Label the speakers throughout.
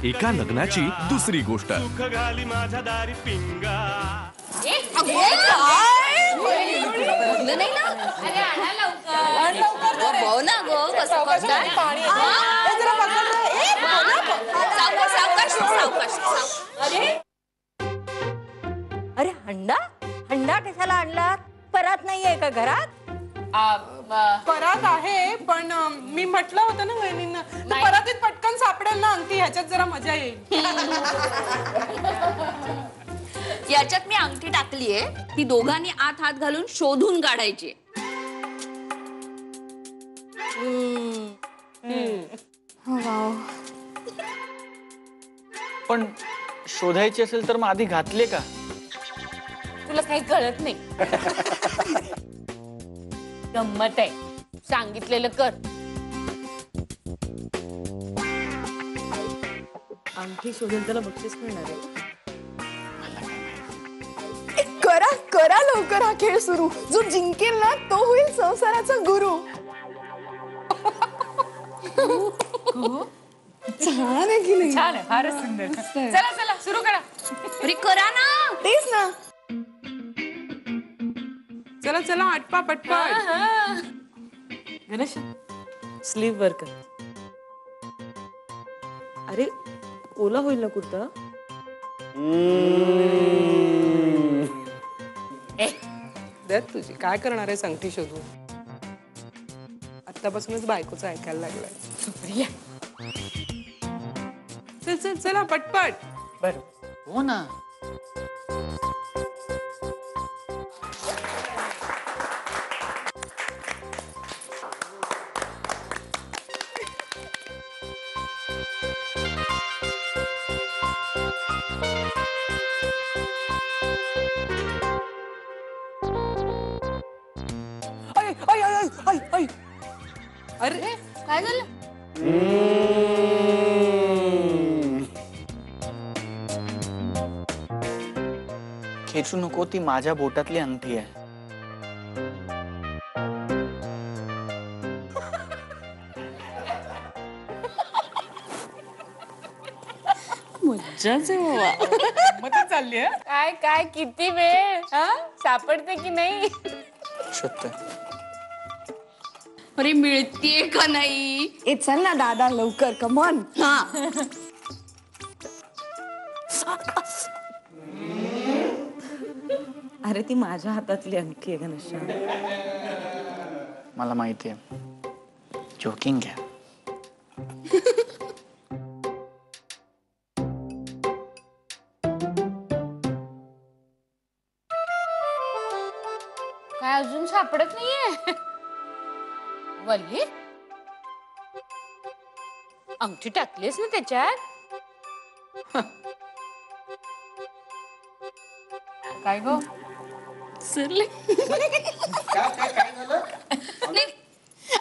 Speaker 1: एका लग्नाची दुसरी गोष्ट.
Speaker 2: अरे हंडा हंडा कशाला आणला? परात नाहीये का घरात?
Speaker 3: परात आहे पण मी म्हटलं होतं ना वहिनींना परातीत पटकन सापडेल ना अंगठी, ह्याच्यात जरा मजा येईल.
Speaker 4: याच्यात मी अंगठी टाकलीये, ती दोघांनी आत हात घालून शोधून काढायची.
Speaker 5: पण शोधायची असेल तर मग आधी घातले का?
Speaker 6: तुला काही कळत नाही. गंमत आहे, सांगितलेलं कर.
Speaker 3: अंगठी शोधून त्याला बक्षीस मिळणार आहे.
Speaker 7: करा करा लवकर हा खेळ सुरू. जो जिंकेल ना तो होईल संसाराचा गुरु. छान आहे की नाही?
Speaker 6: छान आहे, फारच सुंदर. चला चला सुरू करा.
Speaker 4: अरे करा ना.
Speaker 7: तेच ना.
Speaker 3: चला चला आटपा पटपट.
Speaker 8: गणेश स्लीव वर कर. अरे ओला होईल ना कुर्ता.
Speaker 3: देत तुझी काय करणार आहे अंगठी शोधून? आतापासूनच बायकोचं ऐकायला लागलाय. चल चल चला पटपट.
Speaker 5: बर हो ना.
Speaker 3: अरे
Speaker 4: काय झालं?
Speaker 5: खेचू नको, ती माझ्या बोटातली अंगठी आहे.
Speaker 8: मज्जाच आहे बाबा.
Speaker 6: मत चालली आहे. काय काय किती वेळ सापडते की नाही?
Speaker 5: शोधतोय.
Speaker 4: अरे मिळतीये का नाही?
Speaker 7: ए चल ना दादा लवकर कमॉन.
Speaker 4: हा
Speaker 8: अरे ती माझ्या हातातली अंगठी आहे गणेश.
Speaker 5: मला माहिती आहे. जोकिंग घ्या.
Speaker 6: काय अजून सापडत नाहीये? वल्ली अंगठी टाकलीस ना त्याच्यात? काय गो
Speaker 4: सरले.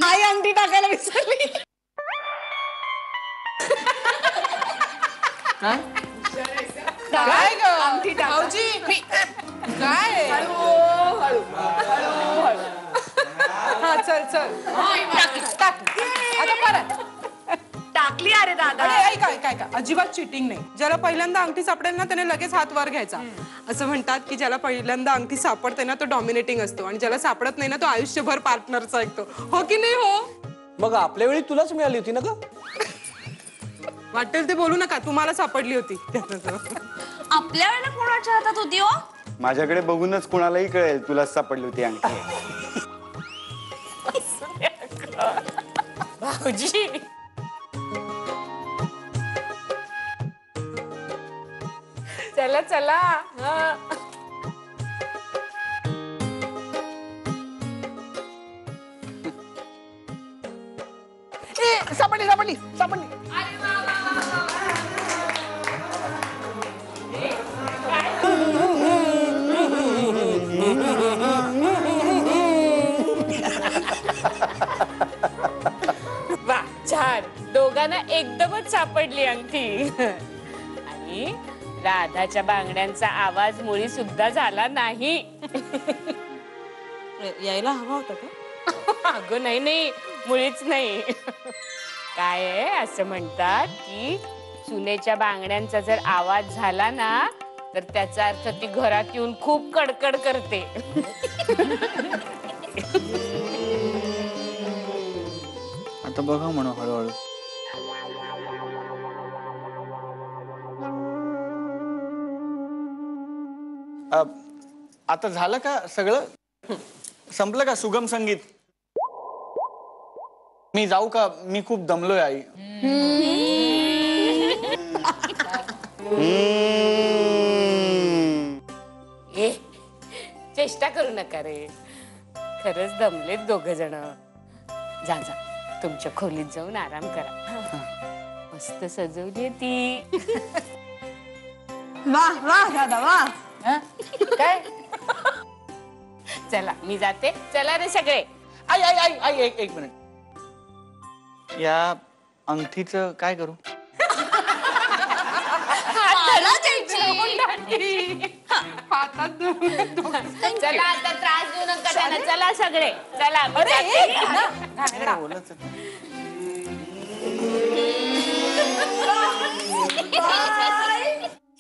Speaker 7: आई अंगठी टाकायला विसरली.
Speaker 3: काय ग अंगठी भाऊजी काय? हा चल चल टाक. आता परत
Speaker 7: टाकली अरे दादा.
Speaker 3: काय अजिबात चिटिंग नाही. ज्याला पहिल्यांदा अंगठी सापडेल ना त्याने लगेच हात वर घ्यायचा. असं म्हणतात की ज्याला पहिल्यांदा अंगठी सापडते ना तो डॉमिनेटिंग असतो आणि ज्याला सापडत नाही ना तो आयुष्यभर पार्टनरचा ऐकतो. हो की नाही? हो.
Speaker 9: मग आपल्या वेळी तुलाच मिळाली होती ना ग?
Speaker 3: वाटेल ते बोलू नका, तुम्हाला सापडली होती.
Speaker 4: आपल्या वेळेला कोणाच्या हातात होती हो?
Speaker 10: माझ्याकडे बघूनच कुणालाही कळेल तुला सापडली होती अंगठी.
Speaker 6: भाऊजी चला चला.
Speaker 9: सापडली सापडली सापडली.
Speaker 6: वा छान. दोघांना एकदमच सापडली अंगठी. आणि राधाच्या बांगड्यांचा आवाज मुळी सुद्धा झाला नाही.
Speaker 8: यायला हवा होता का?
Speaker 6: अगं नाही नाही, मुळीच नाही. काय आहे असं म्हणतात की सुनेच्या बांगड्यांचा जर आवाज झाला ना तर त्याचा अर्थ ती घरात येऊन खूप कडकड करते.
Speaker 5: आता बघा म्हणू हळूहळू. आता झालं का सगळं? संपलं का सुगम संगीत? मी जाऊ का? मी खूप दमलोय आई.
Speaker 6: ए चेष्टा करू नका रे, खरंच दमलेत दोघ जण. जा जा तुमच्या खोलीत जाऊन आराम करा. मस्त सजवली ती.
Speaker 7: वा वा दादा वा.
Speaker 6: काय चला मी जाते. चला रे सगळे.
Speaker 5: आई आई आई आई एक मिनिट. या अंगठीचं काय करू?
Speaker 6: चला आता त्रास देऊ नका त्यांना. चला सगळे चला. मी जाते.
Speaker 5: बोलच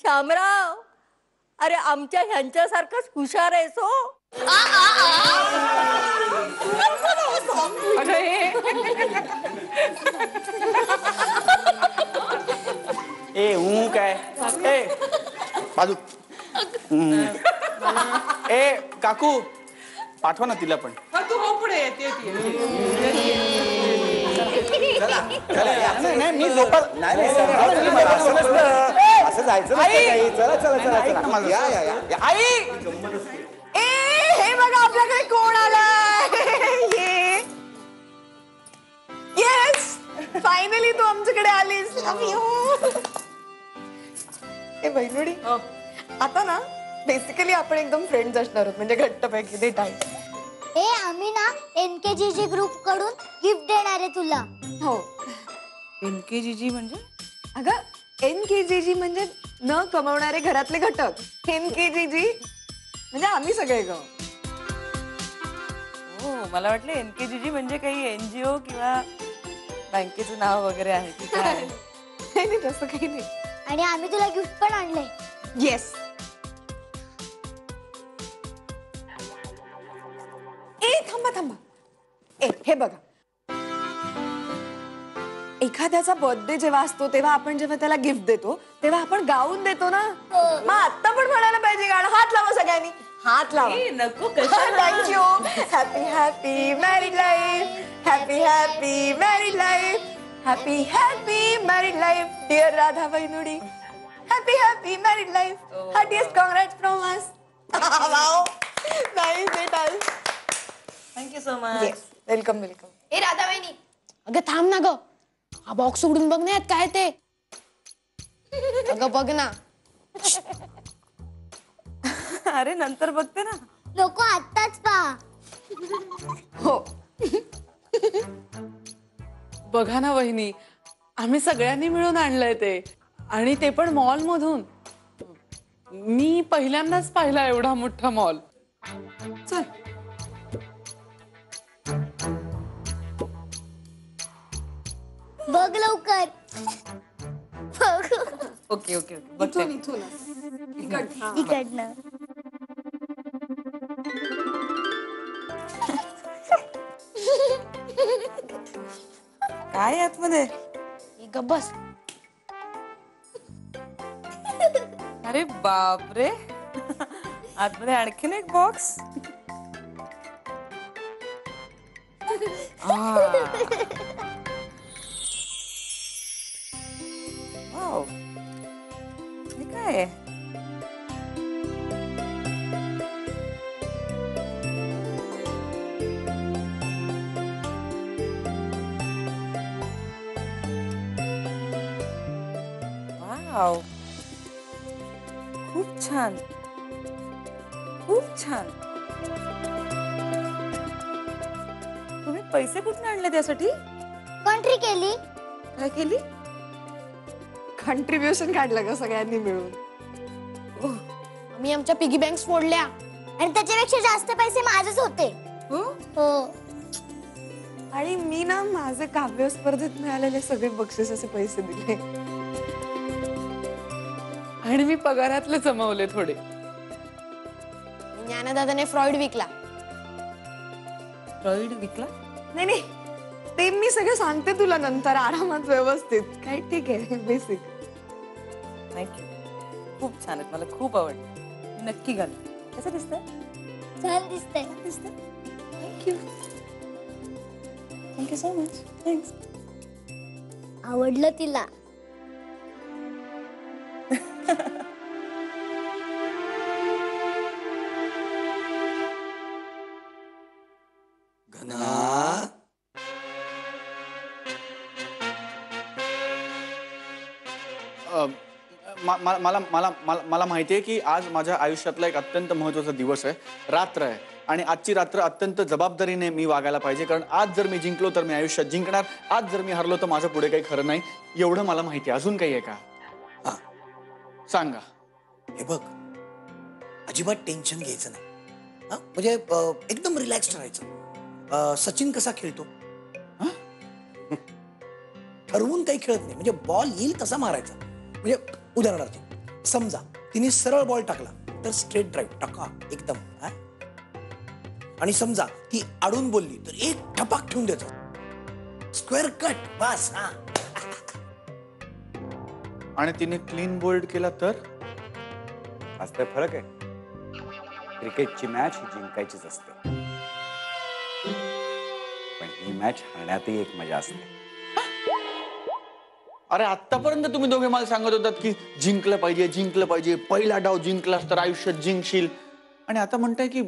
Speaker 2: शामराव, अरे आमच्या ह्यांच्यासारखंच हुशार आहेस हो.
Speaker 5: ए काय ए बाजू. ए काकू पाठवा ना तिला पण.
Speaker 3: तू हो पुढे येते.
Speaker 5: नाही मी झोपत नाही.
Speaker 10: असं जायचं चला चला चला चला.
Speaker 5: आई
Speaker 7: ए हे बघा आपल्याकडे कोण आलाय. येस फायनली तू आमच्याकडे आलीस. ए बहिणुडी आता ना बेसिकली आपण एकदम फ्रेंड्स असणार आहोत, म्हणजे घट्टपैकी ते टाईम.
Speaker 11: ए आम्ही ना NKGG ग्रुप कडून गिफ्ट देणार आहे तुला.
Speaker 7: हो
Speaker 8: NKGG म्हणजे?
Speaker 7: अगं NKGG म्हणजे न कमवणारे घरातले घटक. NKGG म्हणजे आम्ही सगळे ग.
Speaker 8: हो मला वाटलं NKGG म्हणजे काही NGO किंवा बँकेचं नाव वगैरे आहे की काय.
Speaker 7: नाही तसं काही नाही.
Speaker 11: आणि आम्ही तुला गिफ्ट पण आणलंय.
Speaker 7: येस. ए थांबा थांबा. ए हे बघा, एखाद्याचा बर्थडे जेव्हा असतो तेव्हा आपण जेव्हा त्याला गिफ्ट देतो तेव्हा आपण गाऊन देतो ना. मग आता पण म्हणायला पाहिजे गाणं. हात लावा सगळ्यांनी. हात लावा.
Speaker 8: नको
Speaker 7: thank you. Happy happy married life. Happy happy married life. Happy happy married life dear Radha बहिनुडी. Happy happy married life. Heartiest congrats from us. Wow nice it all.
Speaker 8: Thank you so much.
Speaker 7: Welcome welcome.
Speaker 11: ए राधा वहिनी अगं थांब ना ग. हा box उघडून बघ ना यात काय ते. अगं बघ ना.
Speaker 8: अरे नंतर बघते ना.
Speaker 11: नको आत्ताच पहा.
Speaker 7: हो
Speaker 3: बघा ना वहिनी, आम्ही सगळ्यांनी मिळून आणलंय ते, आणि ते पण मॉल मधून. मी पहिल्यांदाच पाहिला एवढा मोठा मॉल. चल
Speaker 11: बघ लवकर.
Speaker 8: ओके ओके ओके बघते.
Speaker 11: इकडनं.
Speaker 8: काय आतमध्ये?
Speaker 11: गप बस.
Speaker 8: अरे बापरे. आतमध्ये आणखीन एक बॉक्स. वाव हे काय आहे? वाव खूप छान. खूप छान. तुम्ही पैसे कुठून आणले त्यासाठी?
Speaker 11: कंट्री केली.
Speaker 8: काय केली?
Speaker 7: कंट्रीब्युशन काढलं ग सगळ्यांनी मिळून.
Speaker 11: आम्ही आमच्या पिगी बँक्स फोडल्या आणि त्याच्यापेक्षा जास्त पैसे माझेच होते. हो.
Speaker 7: आणि मी ना माझे काव्य स्पर्धेत मिळालेले सगळे बक्षिसाचे पैसे दिले.
Speaker 8: आणि मी पगारातले जमवले थोडे.
Speaker 11: ज्ञानदादाने फ्रॉइड विकला.
Speaker 8: फ्रॉइड विकला?
Speaker 7: नाही नाही, ते मी सगळं सांगते तुला नंतर आरामात व्यवस्थित. काय ठीक आहे, बेसिक.
Speaker 8: थँक्यू. खूप छान आहेत, मला खूप आवडलं. मी नक्की घाल. कसं दिसतंय?
Speaker 11: छान दिसतंय.
Speaker 8: Thank you. Thank you so much. Thanks.
Speaker 11: आवडलं तिला.
Speaker 5: मला मला मला मला माहिती आहे की आज माझ्या आयुष्यातला एक अत्यंत महत्त्वाचा दिवस आहे, रात्र आहे. आणि आजची रात्र अत्यंत जबाबदारीने मी वागायला पाहिजे, कारण आज जर मी जिंकलो तर मी आयुष्यात जिंकणार, आज जर मी हरलो तर माझं पुढे काही खरं नाही. एवढं मला माहिती आहे. अजून काही आहे का? सांगा.
Speaker 12: हे बघ, अजिबात टेन्शन घ्यायचं नाही. हा म्हणजे एकदम रिलॅक्स राहायचं. सचिन कसा खेळतो ठरवून काही खेळत नाही. म्हणजे बॉल येईल तसा मारायचा. म्हणजे उदाहरणार्थ समजा तिने सरळ बॉल टाकला तर स्ट्रेट ड्राईव्ह टाका एकदम. आणि समजा ती अडून बोलली तर एक ठपाक ठेवून द्यायचा, स्क्वेअर कट बस. हा
Speaker 5: आणि तिने क्लीन बोल्ड केला तर
Speaker 10: आज काय फरक आहे? क्रिकेटची मॅच ही जिंकायचीच असते, पण ही मॅच हरण्यातही एक मजा असते.
Speaker 5: अरे आतापर्यंत तुम्ही दोघे मला सांगत होतात की जिंकलं पाहिजे, जिंकलं पाहिजे, पहिला डाव जिंकलास तर आयुष्यात जिंकशील, आणि आता म्हणताय की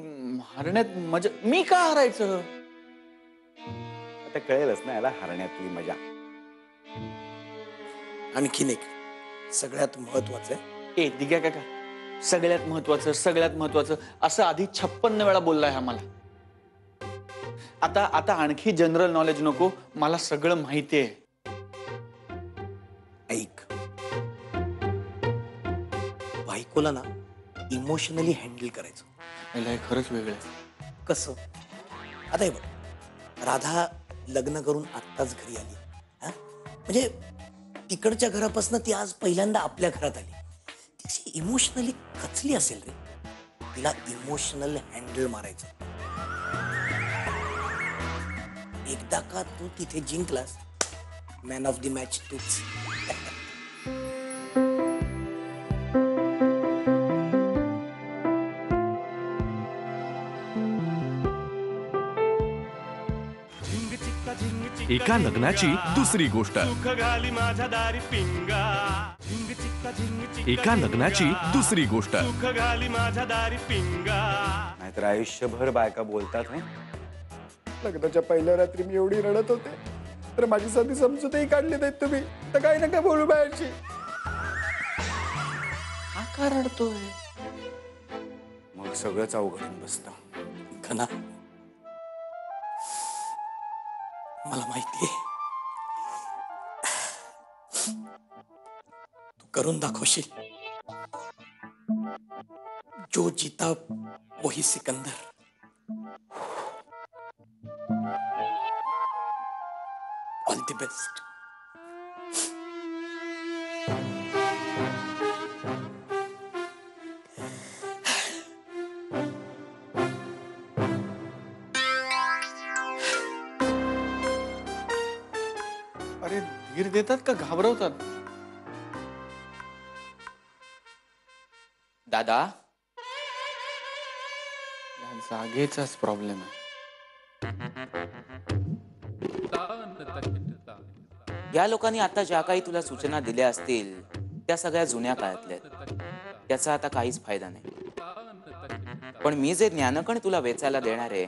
Speaker 5: हरण्यात मजा. मी का हरायचं?
Speaker 10: आता कळेलच ना याला हरण्यातली मजा.
Speaker 12: आणखीन एक सगळ्यात महत्वाचं आहे.
Speaker 5: ए दिग्या काका, सगळ्यात महत्वाचं असं आधी 56 वेळा बोललाय हा मला. आता आणखी जनरल नॉलेज नको, मला सगळं माहिती आहे.
Speaker 12: ऐक, बायकोला ना इमोशनली हँडल करायचं.
Speaker 5: हे खरंच वेगळं आहे.
Speaker 12: कसं? आता हे बघ, राधा लग्न करून आत्ताच घरी आली. म्हणजे तिकडच्या घरापासून ती आज पहिल्यांदा आपल्या घरात आली. ती इमोशनली खचली असेल रे. तिला इमोशनल हँडल मारायचं. एकदा का तू तिथे जिंकलास, मॅन ऑफ द मॅच तूच.
Speaker 1: एका लग्नाची दुसरी गोष्ट. एका लग्नाची दुसरी गोष्ट.
Speaker 10: नाहीतर आयुष्यभर बायका बोलतात ना, लग्नाच्या पहिल्या रात्री मी एवढी रडत होते तर माझी साधी समजूतही काढली नाहीत तुम्ही. तर काही नका बोलू बाहेरची.
Speaker 5: हा का रडतोय?
Speaker 10: मग सगळंच अवघडून बसतं.
Speaker 12: घना, मला माहितीये तू करून दाखवशील. जो जीता वही सिकंदर. All the best.
Speaker 5: अरे धीर देतात का घाबरवतात? दादा, या जागेचाच प्रॉब्लेम आहे.
Speaker 13: या लोकांनी आता ज्या काही तुला सूचना दिल्या असतील त्या सगळ्या जुन्या काळातल्या आहेत. त्याचा आता काहीच फायदा नाही. पण मी जे ज्ञानकण तुला वेचायला देणार आहे,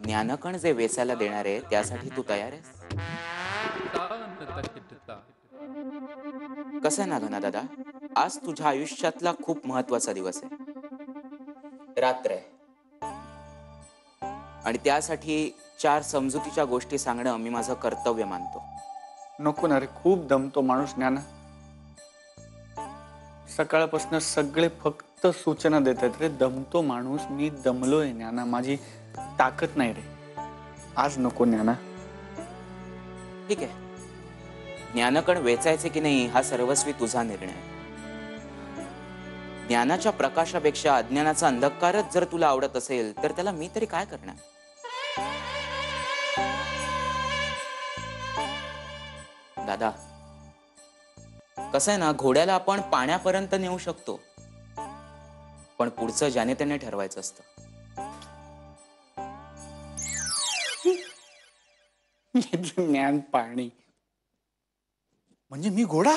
Speaker 13: ज्ञानकण जे वेचायला देणार आहे त्यासाठी तू तयार आहेस? कसं आहे ना घना दादा, आज तुझ्या आयुष्यातला खूप महत्वाचा दिवस आहे. रात्र आहे आणि त्यासाठी 4 समजुतीच्या गोष्टी सांगणं मी माझं कर्तव्य मानतो.
Speaker 5: नको ना रे, खूप दमतो माणूस. ज्ञाना, सकाळपासून सगळे फक्त सूचना देत आहेत रे. दमतो माणूस. मी दमलोय ज्ञाना, माझी ताकद नाही रे. आज नको ज्ञाना.
Speaker 13: ठीक आहे, ज्ञानकण वेचायचे की नाही हा सर्वस्वी तुझा निर्णय. ज्ञानाच्या प्रकाशापेक्षा अज्ञानाचा अंधकारच जर तुला आवडत असेल तर त्याला मी तरी काय करणार. दादा, कसं आहे ना, घोड्याला आपण पाण्यापर्यंत नेऊ शकतो, पण पुढचं ज्याने त्याने ठरवायचं असतं.
Speaker 5: ज्ञान पाणी म्हणजे मी घोडा.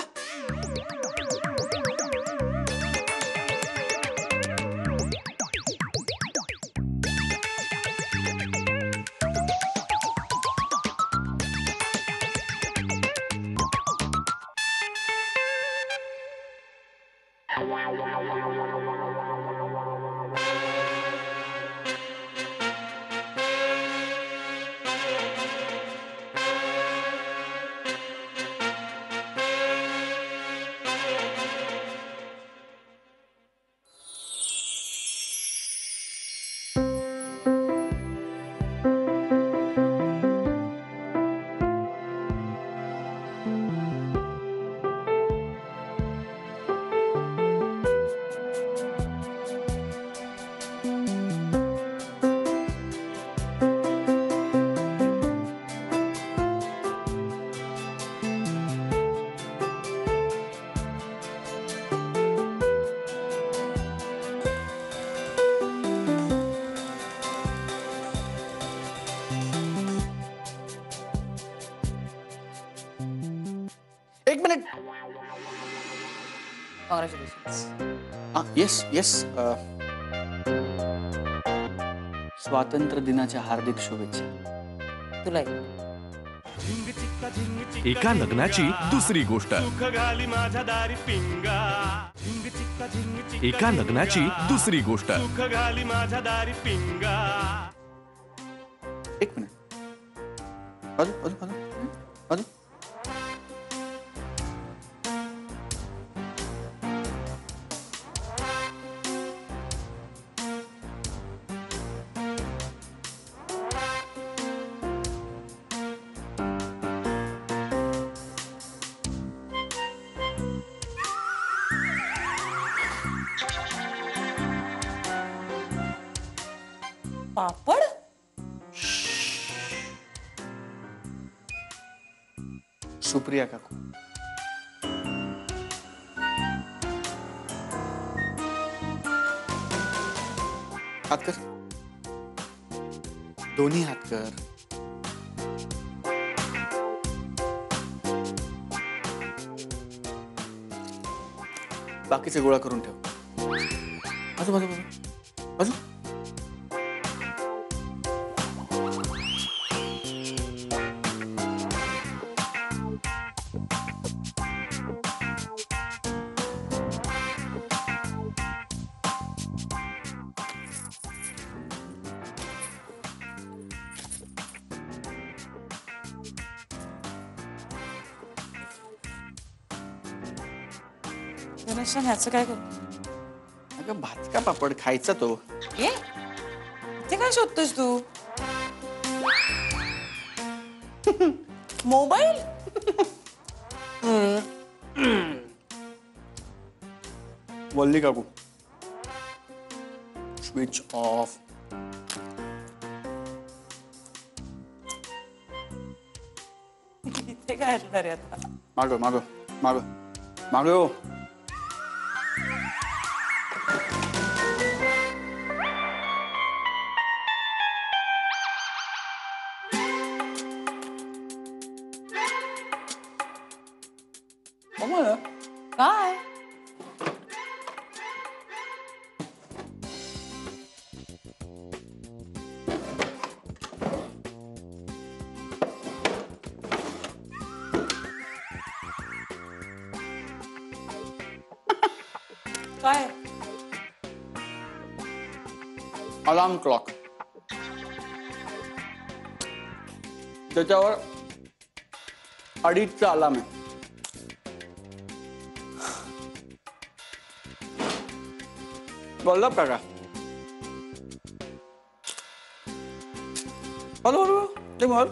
Speaker 5: एक मिनिट. Yes yes. स्वातंत्र्य दिनाच्या हार्दिक शुभेच्छा
Speaker 8: तुला.
Speaker 1: एका लग्नाची दुसरी गोष्ट. एका लग्नाची दुसरी गोष्ट.
Speaker 5: एक मिनिट. अजून अजून अजून अजून.
Speaker 8: पापड.
Speaker 5: सुप्रिया काकू. हात कर. दोन्ही हात कर. बाकीचे गोळा करून ठेव. अजून अजून अजून अजून.
Speaker 8: ह्याचं काय करू.
Speaker 5: अगं भाजका पापड खायचा तो.
Speaker 8: ये ते काय शोधतोस तू. मोबाईल.
Speaker 5: वल्ली काकू. Switch off.
Speaker 8: इथे काय असणार आहे आता.
Speaker 5: माग माग माग माग. हो
Speaker 8: काय. काय.
Speaker 5: Alarm clock. त्याच्यावर 2:30चा अलार्म आहे. बोलला काका. हॅलो हॅलो ते बोल.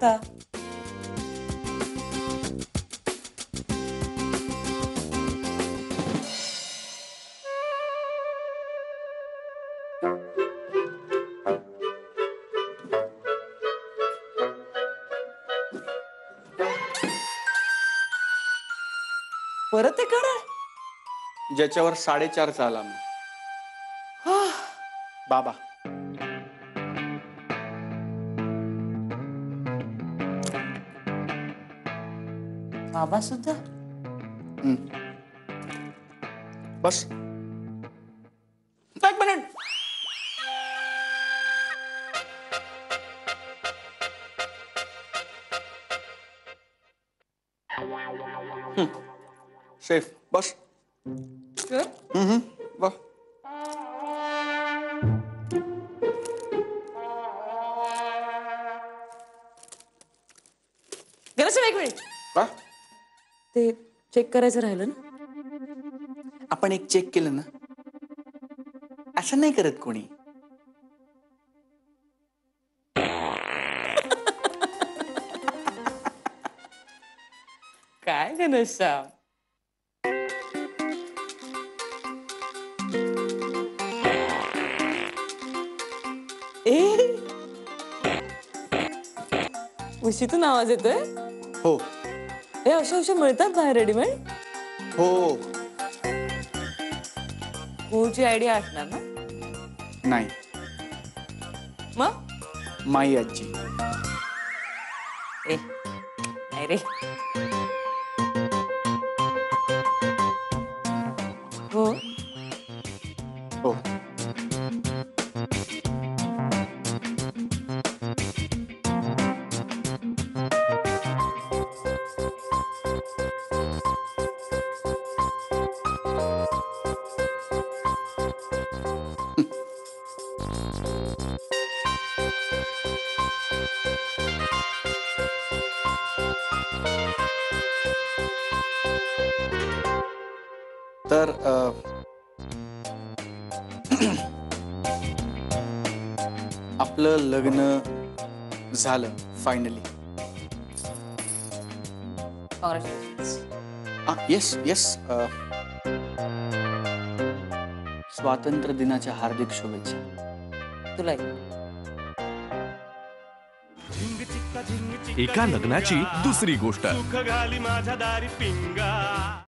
Speaker 8: खा. परत एक घड्याळ.
Speaker 5: ज्याच्यावर 4:30 अलार्म. बाबा.
Speaker 8: बाबा सुद्धा.
Speaker 5: बस. एक मिनिट. सेफ. बस. वाह.
Speaker 8: घराचं एक मिनिट.
Speaker 5: वाह.
Speaker 8: ते चेक करायचं राहिलं ना.
Speaker 5: आपण एक चेक केलं ना, असं नाही करत कोणी.
Speaker 8: काय घनश्याम. उशीतून आवाज येतोय.
Speaker 5: हो
Speaker 8: हे अशा अशा मिळतात बाहेर रेडीमेड.
Speaker 5: हो.
Speaker 8: होची आयडिया असणार ना.
Speaker 5: नाही,
Speaker 8: मग
Speaker 5: माई आजी.
Speaker 8: ए नाही रे. हो
Speaker 5: हो. तर आपलं लग्न झालं फायनली. Yes yes. स्वातंत्र्य दिनाच्या हार्दिक शुभेच्छा.
Speaker 8: तुला
Speaker 1: एका लग्नाची दुसरी गोष्ट.